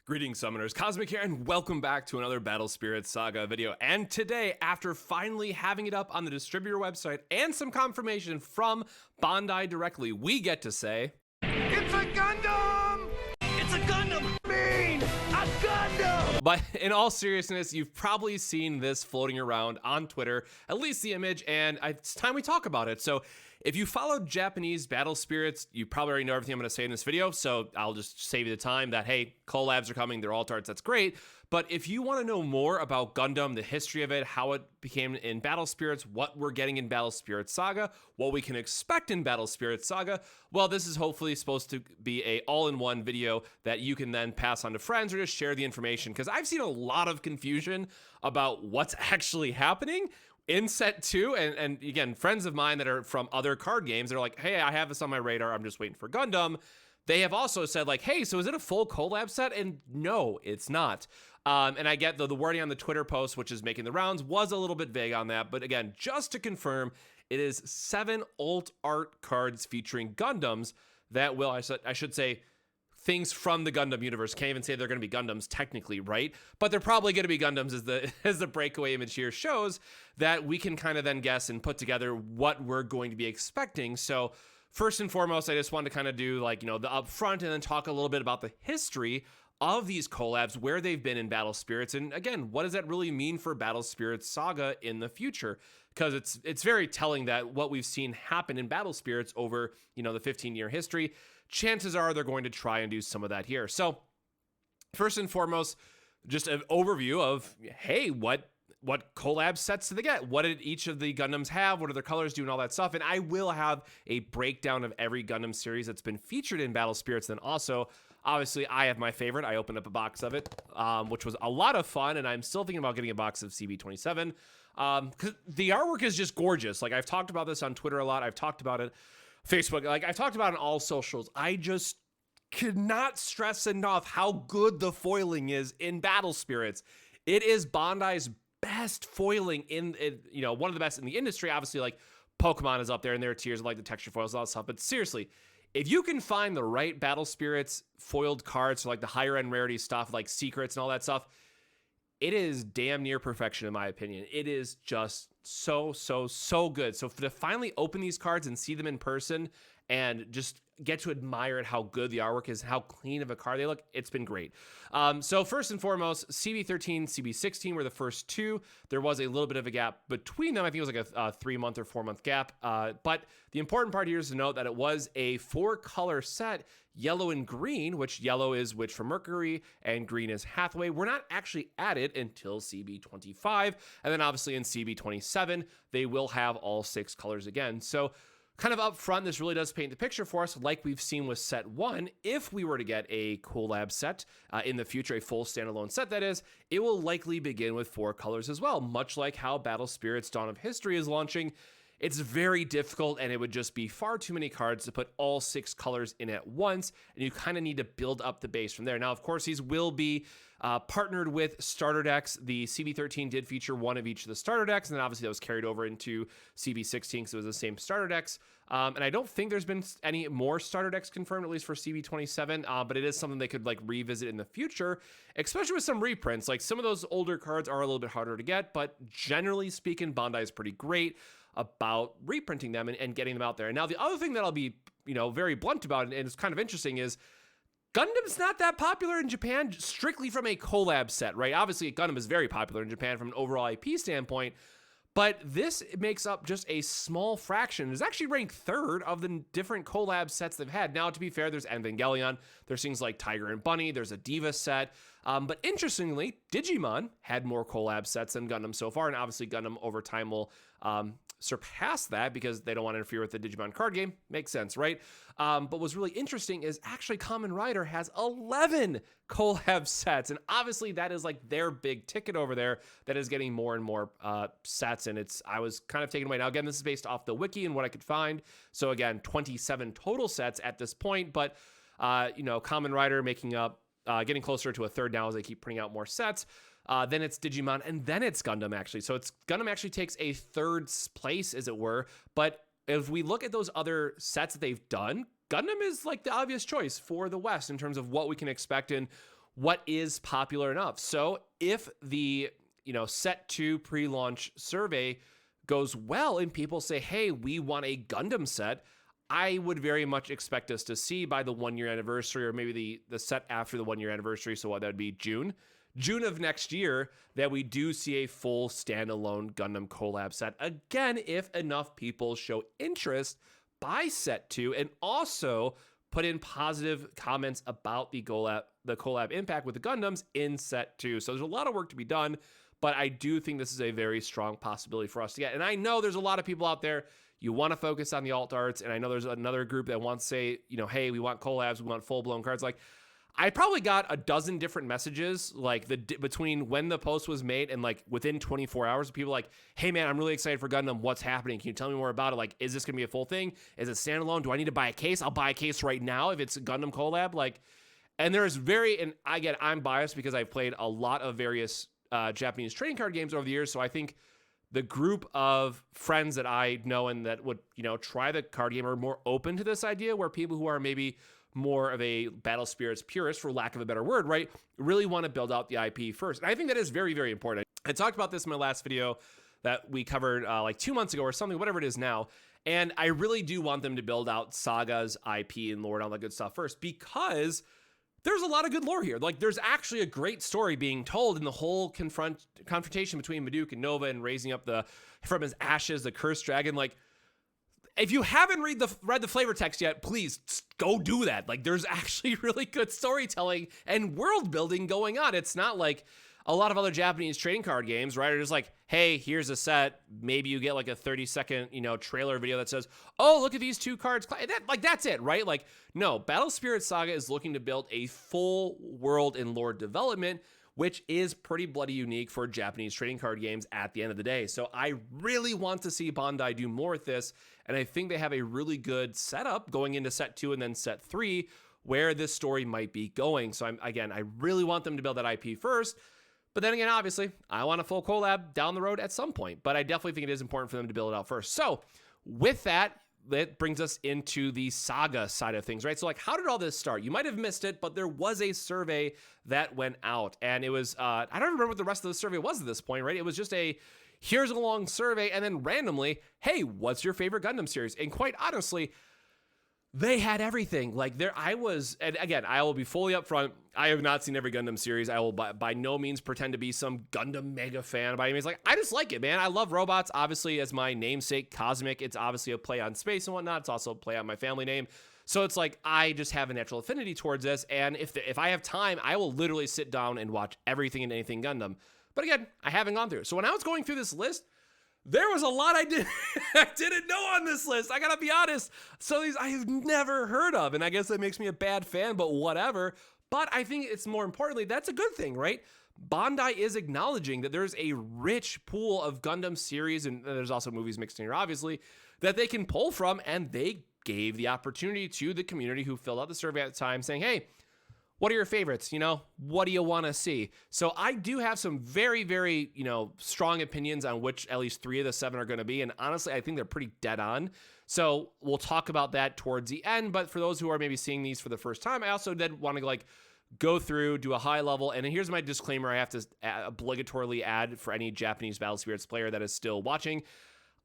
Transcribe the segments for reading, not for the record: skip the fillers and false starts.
Greetings, Summoners. Cosmic here, and welcome back to another Battle Spirits Saga video. And today, after finally having it up on the distributor website and some confirmation from Bandai directly, we get to say... It's a Gundam! It's a Gundam! Mean! A Gundam! But in all seriousness, you've probably seen this floating around on Twitter, at least the image, and it's time we talk about it. So if you followed Japanese Battle Spirits, you probably already know everything I'm going to say in this video, so I'll just save you the time that, hey, collabs are coming, they're alt arts, that's great. But if you want to know more about Gundam, the history of it, how it became in Battle Spirits, what we're getting in Battle Spirits Saga, what we can expect in Battle Spirits Saga, well, this is hopefully supposed to be a all-in-one video that you can then pass on to friends or just share the information, because I've seen a lot of confusion about what's actually happening in set 2, and again, friends of mine that are from other card games, they're like, hey, I have this on my radar, I'm just waiting for Gundam. They have also said like, hey, so is it a full collab set? And no, it's not. And I get the wording on the Twitter post, which is making the rounds, was a little bit vague on that. But again, just to confirm, it is 7 alt art cards featuring Gundams that will, I should say, things from the Gundam universe. Can't even say they're going to be Gundams technically, right? But they're probably going to be Gundams as the breakaway image here shows, that we can kind of then guess and put together what we're going to be expecting. So first and foremost, I just wanted to kind of do like, the upfront and then talk a little bit about the history of these collabs, where they've been in Battle Spirits. And again, what does that really mean for Battle Spirits Saga in the future? Because it's very telling that what we've seen happen in Battle Spirits over, the 15-year history, chances are they're going to try and do some of that here. So first and foremost, just an overview of, hey, what collab sets do they get? What did each of the Gundams have? What do their colors do and all that stuff? And I will have a breakdown of every Gundam series that's been featured in Battle Spirits. Then also, obviously, I have my favorite. I opened up a box of it, which was a lot of fun, and I'm still thinking about getting a box of CB27. Because the artwork is just gorgeous. Like, I've talked about this on Twitter a lot. I've talked about it Facebook. Like, I've talked about it on all socials. I just could not stress enough how good the foiling is in Battle Spirits. It is Bandai's best foiling in one of the best in the industry. Obviously, like, Pokemon is up there in their tiers of like the texture foils and all that stuff. But seriously, if you can find the right Battle Spirits foiled cards for like the higher end rarity stuff, like secrets and all that stuff, it is damn near perfection in my opinion. It is just so good. So to finally open these cards and see them in person and just get to admire how good the artwork is, how clean of a card they look, it's been great. So first and foremost, CB13, CB16 were the first two. There was a little bit of a gap between them. I think it was like a 3-month or 4-month gap. But the important part here is to note that it was a 4-color set, yellow and green, which yellow is Witch from Mercury and green is Hathaway. We're not actually added until CB25. And then obviously in CB27, they will have all 6 colors again. So kind of up front, this really does paint the picture for us, like we've seen with set 1. If we were to get a collab set in the future, a full standalone set that is, it will likely begin with 4 colors as well, much like how Battle Spirits Dawn of History is launching. It's very difficult, and it would just be far too many cards to put all 6 colors in at once, and you kind of need to build up the base from there. Now, of course, these will be partnered with starter decks. The CB13 did feature one of each of the starter decks, and then obviously that was carried over into CB16 because it was the same starter decks. And I don't think there's been any more starter decks confirmed, at least for CB27, but it is something they could like revisit in the future, especially with some reprints. Like some of those older cards are a little bit harder to get, but generally speaking, Bandai is pretty great about reprinting them and getting them out there. And now the other thing that I'll be, very blunt about, and it's kind of interesting, is Gundam's not that popular in Japan strictly from a collab set, right? Obviously, Gundam is very popular in Japan from an overall IP standpoint, but this makes up just a small fraction. It's actually ranked 3rd of the different collab sets they've had. Now, to be fair, there's Evangelion, there's things like Tiger and Bunny, there's a Diva set, but interestingly, Digimon had more collab sets than Gundam so far, and obviously Gundam over time will surpass that because they don't want to interfere with the Digimon card game. Makes sense, right? But what's really interesting is actually Kamen Rider has 11 collab sets, and obviously that is like their big ticket over there that is getting more and more sets, and I was kind of taken away. Now again, this is based off the wiki and what I could find, so again 27 total sets at this point, but Kamen Rider making up getting closer to a 3rd now as they keep printing out more sets. Then it's Digimon, and then it's Gundam, actually. So Gundam actually takes a 3rd place, as it were. But if we look at those other sets that they've done, Gundam is like the obvious choice for the West in terms of what we can expect and what is popular enough. So if the, set 2 pre-launch survey goes well and people say, hey, we want a Gundam set, I would very much expect us to see by the 1 year anniversary, or maybe the set after the 1 year anniversary. So what that would be June of next year, that we do see a full standalone Gundam Collab set. Again, if enough people show interest by set 2 and also put in positive comments about the collab impact with the Gundams in set 2. So there's a lot of work to be done, but I do think this is a very strong possibility for us to get. And I know there's a lot of people out there, you want to focus on the alt arts, and I know there's another group that wants to say, hey, we want collabs, we want full-blown cards. Like, I probably got a dozen different messages, like between when the post was made and like within 24 hours, people like, hey man, I'm really excited for Gundam. What's happening? Can you tell me more about it? Like, is this going to be a full thing? Is it standalone? Do I need to buy a case? I'll buy a case right now if it's a Gundam collab. Like, and there's and I'm biased because I've played a lot of various Japanese trading card games over the years. So I think the group of friends that I know and that would, try the card game are more open to this idea, where people who are maybe more of a Battle Spirits purist, for lack of a better word, right, really want to build out the IP first. And I think that is very, very important. I talked about this in my last video that we covered like 2 months ago or something, whatever it is now. And I really do want them to build out Saga's IP and lore and all that good stuff first, because there's a lot of good lore here. Like, there's actually a great story being told in the whole confrontation between Maduke and Nova and raising up from his ashes, the cursed dragon. Like, if you haven't read the flavor text yet, please go do that. Like, there's actually really good storytelling and world building going on. It's not like a lot of other Japanese trading card games, right? Are just like, hey, here's a set. Maybe you get like a 30-second, trailer video that says, oh, look at these 2 cards. That's it, right? Like, no, Battle Spirits Saga is looking to build a full world and lore development, which is pretty bloody unique for Japanese trading card games at the end of the day. So I really want to see Bandai do more with this, and I think they have a really good setup going into set 2 and then set 3, where this story might be going. So I really want them to build that IP first. But then again, obviously, I want a full collab down the road at some point. But I definitely think it is important for them to build it out first. So with that brings us into the Saga side of things, right? So like, how did all this start? You might have missed it, but there was a survey that went out. And it was, I don't remember what the rest of the survey was at this point, right? It was just here's a long survey, and then randomly, hey, what's your favorite Gundam series? And quite honestly, they had everything. Like, and again, I will be fully upfront, I have not seen every Gundam series. I will by no means pretend to be some Gundam mega fan by any means. Like, I just like it, man. I love robots. Obviously, as my namesake, Cosmic, it's obviously a play on space and whatnot. It's also a play on my family name. So it's like, I just have a natural affinity towards this. And if I have time, I will literally sit down and watch everything and anything Gundam. But again, I haven't gone through it. So when I was going through this list, there was a lot I didn't know on this list. I gotta be honest. So these I have never heard of, and I guess that makes me a bad fan, but whatever. But I think it's more importantly, that's a good thing, right? Bandai is acknowledging that there's a rich pool of Gundam series, and there's also movies mixed in here, obviously, that they can pull from, and they gave the opportunity to the community who filled out the survey at the time, saying, hey, what are your favorites? What do you want to see? So I do have some very, very, strong opinions on which at least 3 of the 7 are going to be. And honestly, I think they're pretty dead on. So we'll talk about that towards the end. But for those who are maybe seeing these for the first time, I also did want to go through, do a high level. And here's my disclaimer I have to obligatorily add for any Japanese Battle Spirits player that is still watching.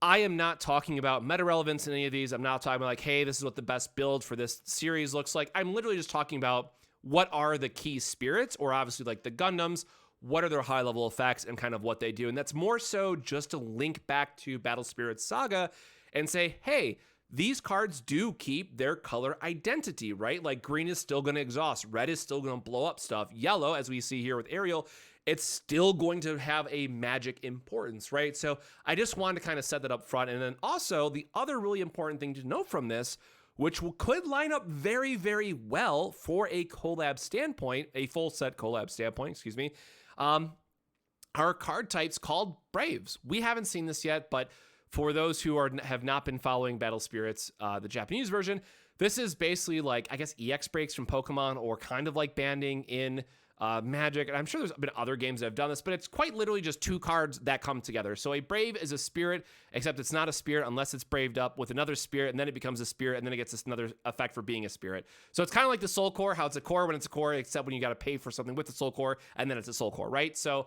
I am not talking about meta relevance in any of these. I'm not talking about like, hey, this is what the best build for this series looks like. I'm literally just talking about what are the key spirits, or obviously like the Gundams, what are their high level effects and kind of what they do. And that's more so just to link back to Battle Spirits Saga and say, hey, these cards do keep their color identity, right? Like green is still going to exhaust, red is still going to blow up stuff, yellow, as we see here with Ariel, it's still going to have a magic importance, right? So I just wanted to kind of set that up front. And then also the other really important thing to note from this, which could line up very, very well for a collab standpoint, a full set collab standpoint, excuse me, are card types called Braves. We haven't seen this yet, but for those who have not been following Battle Spirits, the Japanese version, this is basically like, I guess, EX breaks from Pokemon, or kind of like banding in Magic, and I'm sure there's been other games that have done this, but it's quite literally just 2 cards that come together. So a Brave is a spirit, except it's not a spirit unless it's braved up with another spirit, and then it becomes a spirit, and then it gets this another effect for being a spirit. So it's kind of like the Soul Core, how it's a core when it's a core, except when you got to pay for something with the Soul Core, and then it's a Soul Core, right? So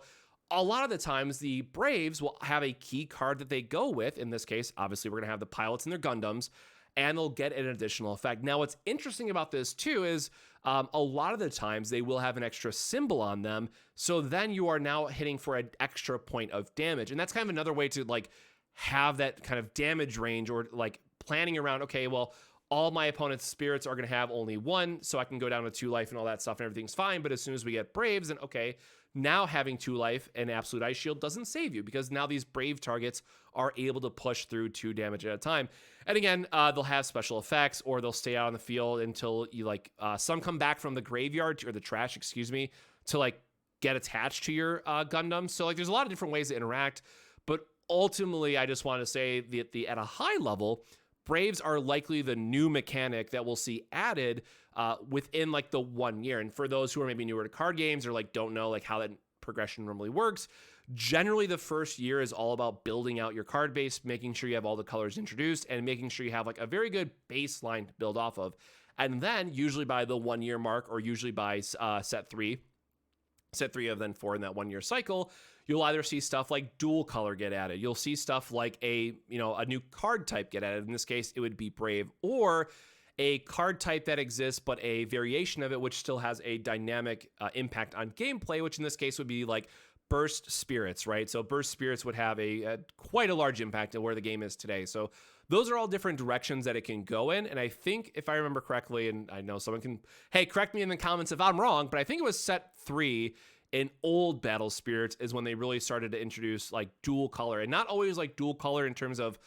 a lot of the times the Braves will have a key card that they go with. In this case, obviously, we're going to have the pilots and their Gundams, and they'll get an additional effect. Now, what's interesting about this too is a lot of the times they will have an extra symbol on them. So then you are now hitting for an extra point of damage. And that's kind of another way to like have that kind of damage range, or like planning around, okay, well, all my opponent's spirits are going to have only 1, so I can go down to 2 life and all that stuff and everything's fine. But as soon as we get Braves, then okay, now having 2 life and Absolute Ice Shield doesn't save you, because now these Brave targets are able to push through 2 damage at a time. And again, they'll have special effects, or they'll stay out on the field until you like, some come back from the graveyard or the trash, excuse me, to like get attached to your Gundam. So like there's a lot of different ways to interact, but ultimately I just want to say that at a high level, Braves are likely the new mechanic that we'll see added within like the 1 year. And for those who are maybe newer to card games or like don't know like how that progression normally works, generally the first year is all about building out your card base, making sure you have all the colors introduced, and making sure you have like a very good baseline to build off of. And then usually by the 1 year mark, or usually by set 3 of then 4 in that 1 year cycle, you'll either see stuff like dual color get added. You'll see stuff like a new card type get added. In this case, it would be Brave, or a card type that exists, but a variation of it, which still has a dynamic impact on gameplay, which in this case would be like Burst Spirits, right? So Burst Spirits would have a quite a large impact on where the game is today. So those are all different directions that it can go in. And I think if I remember correctly, and I know someone can, hey, correct me in the comments if I'm wrong, but I think it was set 3 in old Battle Spirits is when they really started to introduce like dual color, and not always like dual color in terms of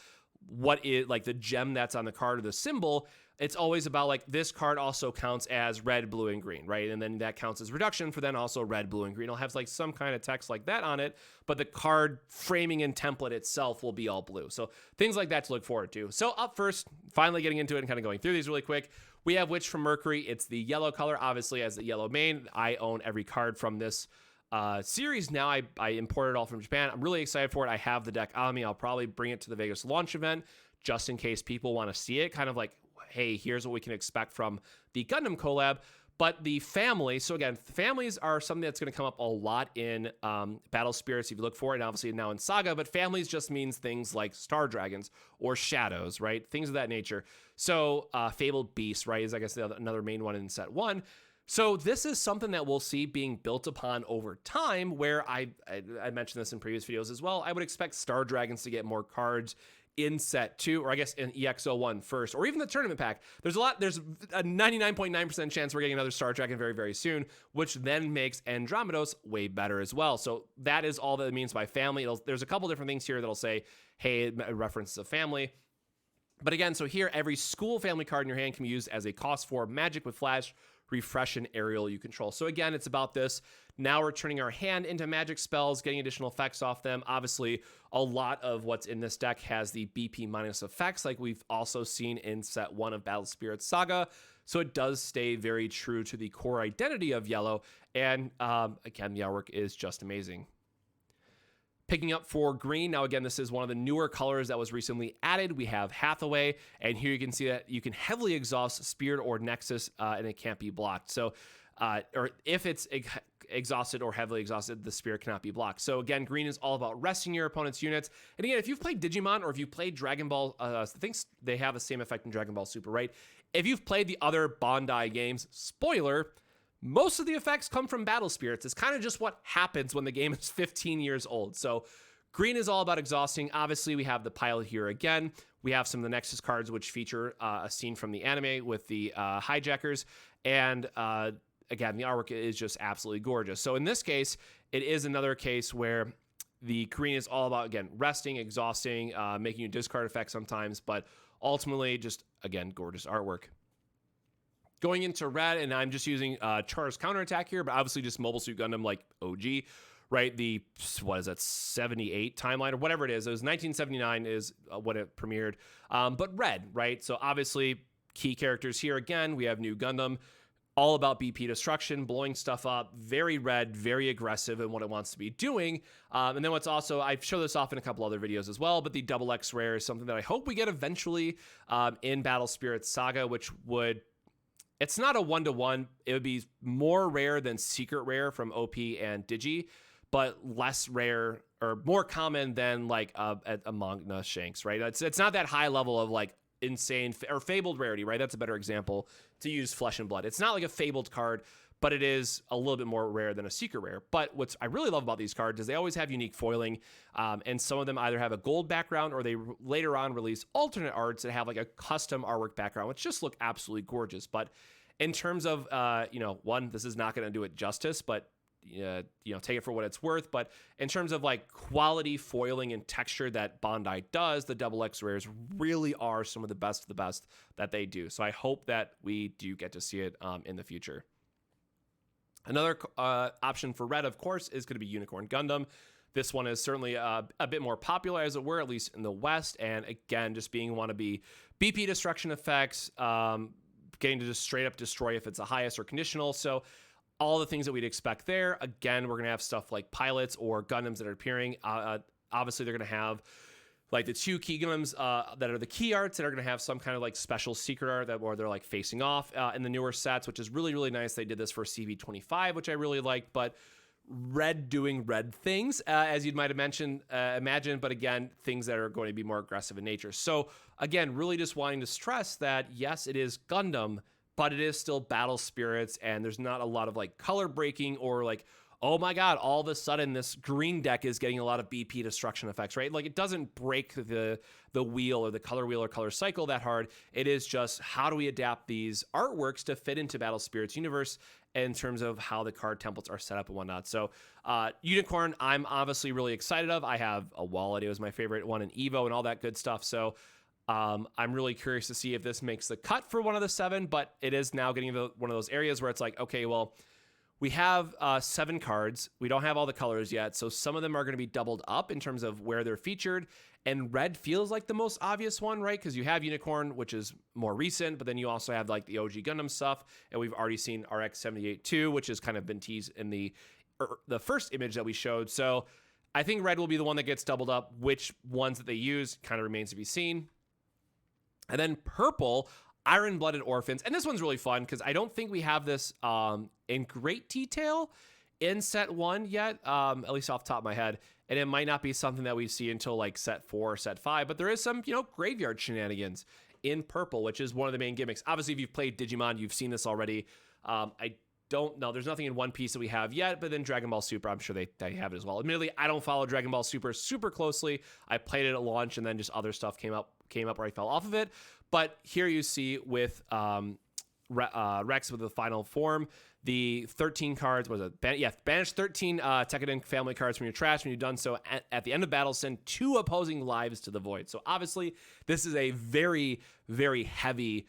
what is like the gem that's on the card or the symbol. It's always about like this card also counts as red, blue, and green, right? And then that counts as reduction for then also red, blue, and green. It'll have like some kind of text like that on it, but the card framing and template itself will be all blue. So things like that to look forward to. So up first, finally getting into it and kind of going through these really quick, we have Witch from Mercury. It's the yellow color, obviously, as the yellow main. I own every card from this series now. I imported it all from Japan. I'm really excited for it. I have the deck on me. I'll probably bring it to the Vegas launch event just in case people want to see it. Kind of like, hey, here's what we can expect from the Gundam collab. But the family, so again, families are something that's going to come up a lot in Battle Spirits if you look for it, and obviously now in Saga, but families just means things like Star Dragons or Shadows, right? Things of that nature. So Fabled Beast, right, is I guess another main one in set 1. So this is something that we'll see being built upon over time, where I mentioned this in previous videos as well. I would expect Star Dragons to get more cards in set 2, or I guess in EX01 first, or even the tournament pack. There's a 99.9% chance we're getting another Star Dragon very, very soon, which then makes Andromedos way better as well. So that is all that it means by family. There's a couple different things here that'll say, hey, it references a family. But again, so here, every school family card in your hand can be used as a cost 4 magic with flash, refresh, and aerial you control. So again, it's about this. Now we're turning our hand into magic spells, getting additional effects off them. Obviously, a lot of what's in this deck has the BP minus effects, like we've also seen in set 1 of Battle Spirits Saga. So it does stay very true to the core identity of Yellow. And again, the artwork is just amazing. Picking up for green, now again, this is one of the newer colors that was recently added. We have Hathaway, and here you can see that you can heavily exhaust Spirit or Nexus, and it can't be blocked. So, or if it's exhausted or heavily exhausted, the Spirit cannot be blocked. So again, green is all about resting your opponent's units. And again, if you've played Digimon or if you've played Dragon Ball, I think they have the same effect in Dragon Ball Super, right? If you've played the other Bandai games, spoiler, most of the effects come from Battle Spirits. It's kind of just what happens when the game is 15 years old. So green is all about exhausting. Obviously, we have the pilot here again. We have some of the Nexus cards, which feature a scene from the anime with the hijackers. And again, the artwork is just absolutely gorgeous. So in this case, it is another case where the green is all about, again, resting, exhausting, making you discard effects sometimes, but ultimately just, again, gorgeous artwork. Going into red, and I'm just using Char's counterattack here, but obviously just Mobile Suit Gundam like OG, right? The, what is that, 78 timeline or whatever it is. It was 1979 is when it premiered, but red, right? So obviously key characters here again. We have new Gundam. all about BP destruction, blowing stuff up, very red, very aggressive in what it wants to be doing. And then what's also, I've shown this off in a couple other videos as well, but the double X rare is something that I hope we get eventually in Battle Spirits Saga, which would, it's not a 1-to-1. It would be more rare than secret rare from OP and Digi, but less rare or more common than like a Magna Shanks, right? It's not that high level of like insane or fabled rarity, right? That's a better example to use Flesh and Blood. It's not like a fabled card, but it is a little bit more rare than a secret rare. But what I really love about these cards is they always have unique foiling, and some of them either have a gold background or they later on release alternate arts that have like a custom artwork background, which just look absolutely gorgeous. But in terms of, one, this is not going to do it justice, but take it for what it's worth. But in terms of like quality foiling and texture that Bandai does, the double X rares really are some of the best that they do. So I hope that we do get to see it in the future. Another option for red, of course, is going to be Unicorn Gundam. This one is certainly a bit more popular, as it were, at least in the West. And again, just being wannabe BP destruction effects, getting to just straight up destroy if it's a highest or conditional. So all the things that we'd expect there. Again, we're going to have stuff like pilots or Gundams that are appearing. Obviously, they're going to have like the 2 key Gundams that are the key arts that are going to have some kind of like special secret art where they're like facing off in the newer sets, which is really, really nice. They did this for CV25, which I really liked, but red doing red things, as you might imagine, but again, things that are going to be more aggressive in nature. So again, really just wanting to stress that, yes, it is Gundam, but it is still Battle Spirits, and there's not a lot of like color breaking or like, oh my God, all of a sudden this green deck is getting a lot of BP destruction effects, right? Like it doesn't break the wheel or the color wheel or color cycle that hard. It is just how do we adapt these artworks to fit into Battle Spirits universe in terms of how the card templates are set up and whatnot. So Unicorn, I'm obviously really excited of. I have a wallet. It was my favorite one in Evo and all that good stuff. So I'm really curious to see if this makes the cut for one of the 7, but it is now getting to one of those areas where it's like, okay, well, we have 7 cards. We don't have all the colors yet, so some of them are going to be doubled up in terms of where they're featured, and red feels like the most obvious one, right? Because you have Unicorn, which is more recent, but then you also have like the OG Gundam stuff, and we've already seen RX-78-2, which has kind of been teased in the first image that we showed. So I think red will be the one that gets doubled up. Which ones that they use kind of remains to be seen. And then purple, Iron-Blooded Orphans. And this one's really fun because I don't think we have this in great detail in set 1 yet, at least off the top of my head. And it might not be something that we see until like set 4 or set 5, but there is some, graveyard shenanigans in purple, which is one of the main gimmicks. Obviously, if you've played Digimon, you've seen this already. I don't know. There's nothing in One Piece that we have yet, but then Dragon Ball Super, I'm sure they have it as well. Admittedly, I don't follow Dragon Ball Super super closely. I played it at launch, and then just other stuff came up where I fell off of it. But here you see with Rex with the final form, the 13 cards, banish 13 Tekkadan family cards from your trash when you've done so. At the end of battle, send 2 opposing lives to the void. So obviously, this is a very, very heavy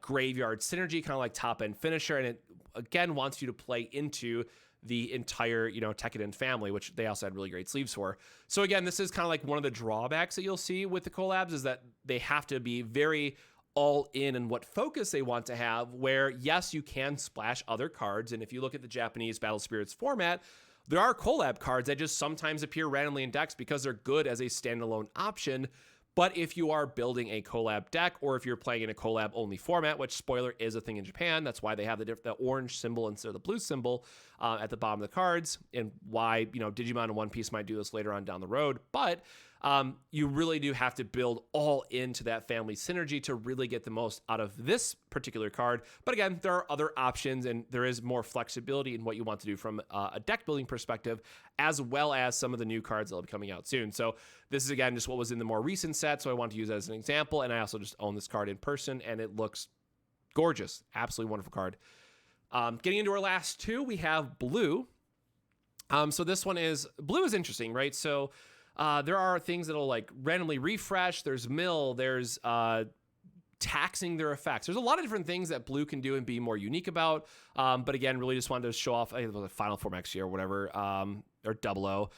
graveyard synergy, kind of like top end finisher, and it again wants you to play into the entire Tekkadan family, which they also had really great sleeves for. So again, this is kind of like one of the drawbacks that you'll see with the collabs, is that they have to be very all in and what focus they want to have, where yes, you can splash other cards. And if you look at the Japanese Battle Spirits format, there are collab cards that just sometimes appear randomly in decks because they're good as a standalone option. But if you are building a collab deck, or if you're playing in a collab only format, which spoiler is a thing in Japan, that's why they have the orange symbol instead of the blue symbol at the bottom of the cards, and why Digimon and One Piece might do this later on down the road. But you really do have to build all into that family synergy to really get the most out of this particular card. But again, there are other options, and there is more flexibility in what you want to do from a deck building perspective, as well as some of the new cards that will be coming out soon. So this is, again, just what was in the more recent set, so I want to use it as an example, and I also just own this card in person, and it looks gorgeous. Absolutely wonderful card. Getting into our last 2, we have blue. So this one is, blue is interesting, right? So there are things that'll like randomly refresh. There's mill. There's taxing their effects. There's a lot of different things that blue can do and be more unique about. But again, really just wanted to show off, I think it was a Final Form Exia or whatever, or 00,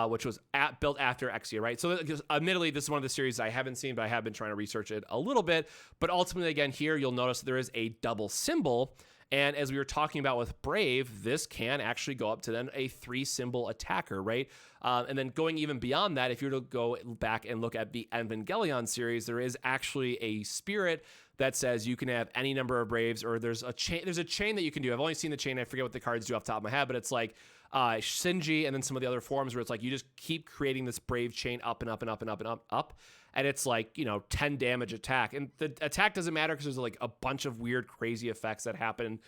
which was built after Exia, right? So admittedly, this is one of the series I haven't seen, but I have been trying to research it a little bit. But ultimately, again, here you'll notice there is a double symbol. And as we were talking about with Brave, this can actually go up to then a 3-symbol attacker, right? And then going even beyond that, if you were to go back and look at the Evangelion series, there is actually a spirit that says you can have any number of Braves, or there's a chain that you can do. I've only seen the chain. I forget what the cards do off the top of my head, but it's like Shinji and then some of the other forms where it's like you just keep creating this Brave chain up and up and up and up and up. And it's like, 10 damage attack. And the attack doesn't matter because there's like a bunch of weird, crazy effects that happen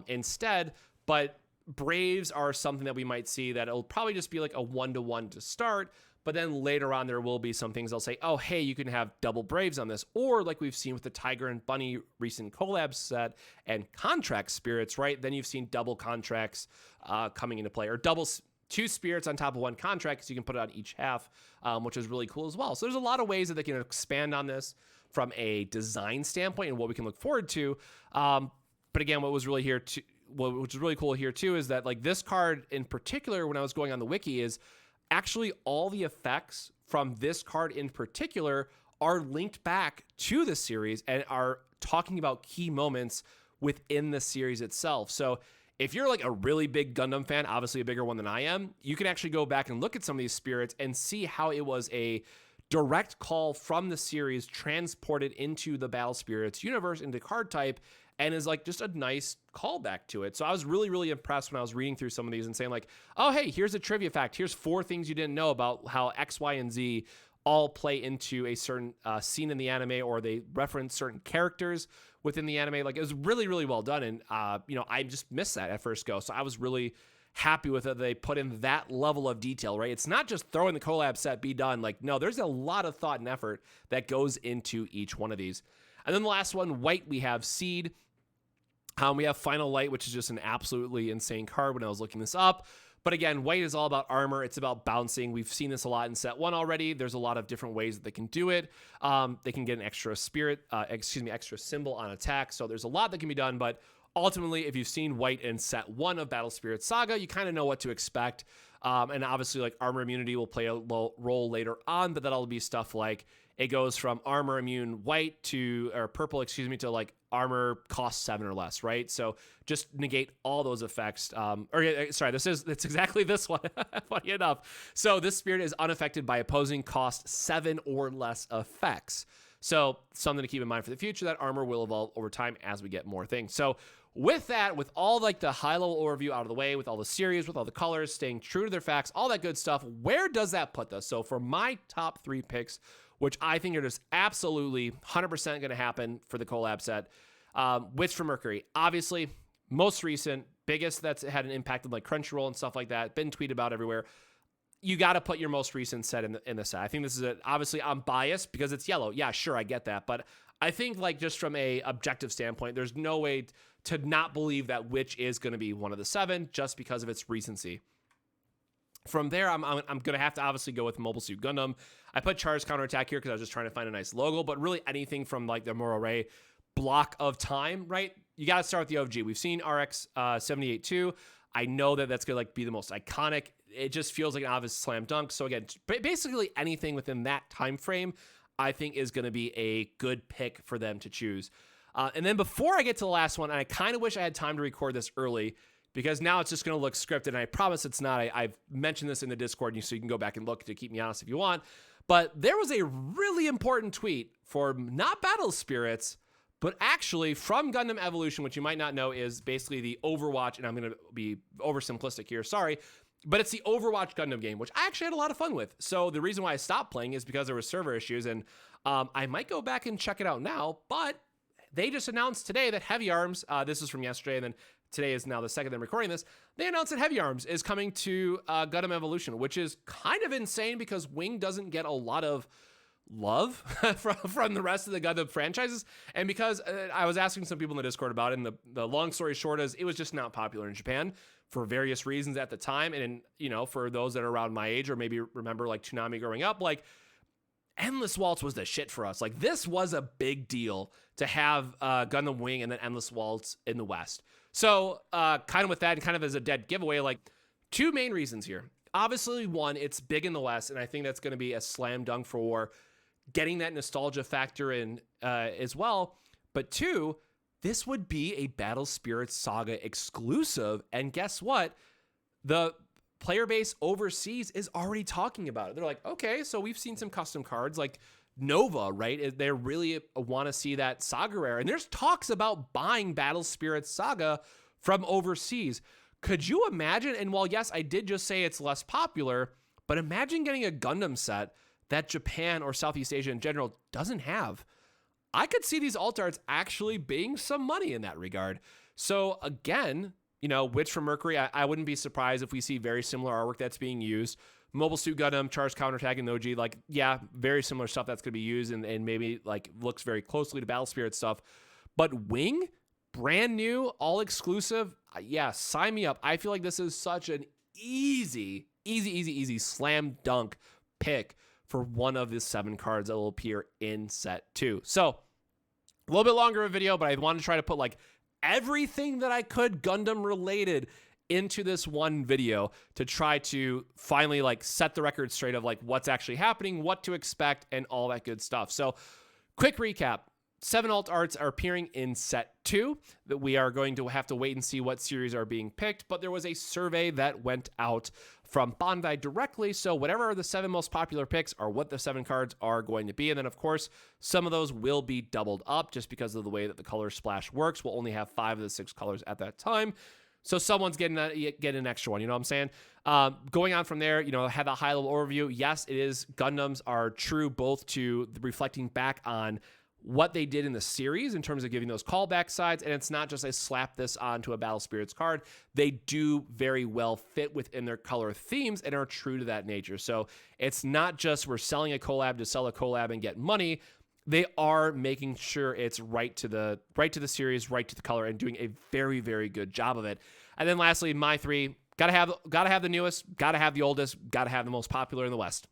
instead. But Braves are something that we might see that it'll probably just be like a 1-to-1 to start. But then later on, there will be some things they'll say, oh, hey, you can have double Braves on this. Or like we've seen with the Tiger and Bunny recent collab set and contract spirits, right? Then you've seen double contracts coming into play, or two spirits on top of one contract, because you can put it on each half, which is really cool as well. So there's a lot of ways that they can expand on this from a design standpoint and what we can look forward to. But again, what was really which is really cool here too, is that like this card in particular, when I was going on the wiki, is actually all the effects from this card in particular are linked back to the series and are talking about key moments within the series itself. So if you're like a really big Gundam fan, obviously a bigger one than I am, you can actually go back and look at some of these spirits and see how it was a direct call from the series transported into the Battle Spirits universe, into card type, and is like just a nice callback to it. So I was really, really impressed when I was reading through some of these and saying like, oh, hey, here's a trivia fact. Here's 4 things you didn't know about how X, Y, and Z all play into a certain scene in the anime, or they reference certain characters within the anime. Like, it was really, really well done. And, I just missed that at first go. So I was really happy with it. They put in that level of detail, right? It's not just throwing the collab set, be done. Like, no, there's a lot of thought and effort that goes into each one of these. And then the last one, white, we have Seed. We have Final Light, which is just an absolutely insane card when I was looking this up. But again, white is all about armor. It's about bouncing. We've seen this a lot in set 1 already. There's a lot of different ways that they can do it. They can get an extra extra symbol on attack. So there's a lot that can be done. But ultimately, if you've seen white in set 1 of Battle Spirits Saga, you kind of know what to expect. And obviously, like, armor immunity will play a role later on, but that'll be stuff like it goes from armor immune purple, to like armor cost 7 or less, right? So just negate all those effects. It's exactly this one. Funny enough. So this spirit is unaffected by opposing cost 7 or less effects. So something to keep in mind for the future, that armor will evolve over time as we get more things. So with that, with all like the high level overview out of the way, with all the series, with all the colors, staying true to their facts, all that good stuff, where does that put us? So for my top 3 picks, which I think are just absolutely 100% going to happen for the collab set, Witch from Mercury, obviously most recent, biggest that's had an impact on like Crunchyroll and stuff like that, been tweeted about everywhere. You got to put your most recent set in the set. I think this is obviously I'm biased because it's yellow. Yeah, sure, I get that. But I think like just from a objective standpoint, there's no way to not believe that Witch is going to be one of the 7 just because of its recency. From there, I'm going to have to obviously go with Mobile Suit Gundam. I put Char's Counterattack here because I was just trying to find a nice logo, but really anything from like the Morore block of time, right? You got to start with the OG. We've seen RX 78-2. I know that that's going to like be the most iconic. It just feels like an obvious slam dunk. So again, basically anything within that time frame, I think is going to be a good pick for them to choose. And then before I get to the last one, and I kind of wish I had time to record this early, because now it's just going to look scripted, and I promise it's not. I've mentioned this in the Discord, so you can go back and look to keep me honest if you want. But there was a really important tweet for not Battle Spirits, but actually from Gundam Evolution, which you might not know is basically the Overwatch, and I'm going to be oversimplistic here, sorry, but it's the Overwatch Gundam game, which I actually had a lot of fun with. So the reason why I stopped playing is because there were server issues, and I might go back and check it out now, but they just announced today that Heavy Arms, this is from yesterday, and then today is now the second I'm recording this, they announced that Heavy Arms is coming to Gundam Evolution, which is kind of insane because Wing doesn't get a lot of love from the rest of the Gundam franchises. And because I was asking some people in the Discord about it, and the long story short is it was just not popular in Japan for various reasons at the time. And, for those that are around my age or maybe remember like Toonami growing up, like Endless Waltz was the shit for us. Like this was a big deal to have Gundam Wing and then Endless Waltz in the West. So kind of with that and kind of as a dead giveaway, like 2 main reasons here. Obviously, 1, it's big in the West, and I think that's going to be a slam dunk for getting that nostalgia factor in as well. But 2, this would be a Battle Spirits Saga exclusive. And guess what? The player base overseas is already talking about it. They're like, okay, so we've seen some custom cards like Nova, right? They really want to see that Saga rare. And there's talks about buying Battle Spirits Saga from overseas. Could you imagine? And while yes, I did just say it's less popular, but imagine getting a Gundam set that Japan or Southeast Asia in general doesn't have. I could see these alt arts actually being some money in that regard. So again, you know, Witch from Mercury, I wouldn't be surprised if we see very similar artwork that's being used. Mobile Suit Gundam, Charge Counterattack, and Noji, like, yeah, very similar stuff that's going to be used and maybe like looks very closely to Battle Spirit stuff. But Wing, brand new, all exclusive, yeah, sign me up. I feel like this is such an easy slam dunk pick for one of the 7 cards that will appear in set 2. So a little bit longer of a video, but I wanted to try to put like everything that I could Gundam related into this one video to try to finally like set the record straight of like what's actually happening, what to expect, and all that good stuff. So quick recap. 7 alt arts are appearing in set 2 that we are going to have to wait and see what series are being picked, but there was a survey that went out from Bandai directly, so whatever are the 7 most popular picks are what the 7 cards are going to be. And then of course some of those will be doubled up just because of the way that the color splash works. We'll only have 5 of the 6 colors at that time, so someone's getting an extra one, you know what I'm saying? Going on from there, you know, have a high level overview. Yes, it is, Gundams are true both to reflecting back on what they did in the series in terms of giving those callback sides, and it's not just I slap this onto a Battle Spirits card. They do very well fit within their color themes and are true to that nature. So it's not just we're selling a collab to sell a collab and get money. They are making sure it's right to the series, right to the color, and doing a very, very good job of it. And then lastly, my 3, gotta have the newest, gotta have the oldest, gotta have the most popular in the West,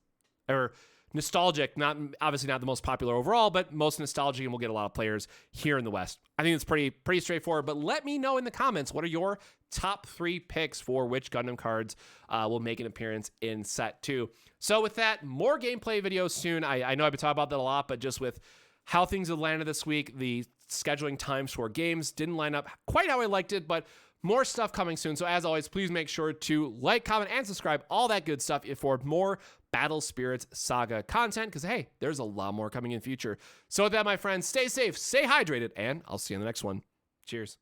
or nostalgic, not obviously not the most popular overall, but most nostalgic, and we'll get a lot of players here in the West. I think it's pretty straightforward, but let me know in the comments, what are your top 3 picks for which Gundam cards will make an appearance in set 2. So with that, more gameplay videos soon. I know I've been talking about that a lot, but just with how things have landed this week, the scheduling times for games didn't line up quite how I liked it, but more stuff coming soon. So as always, please make sure to like, comment, and subscribe, all that good stuff for more Battle Spirits Saga content, because hey, there's a lot more coming in the future. So with that, my friends, stay safe, stay hydrated, and I'll see you in the next one. Cheers.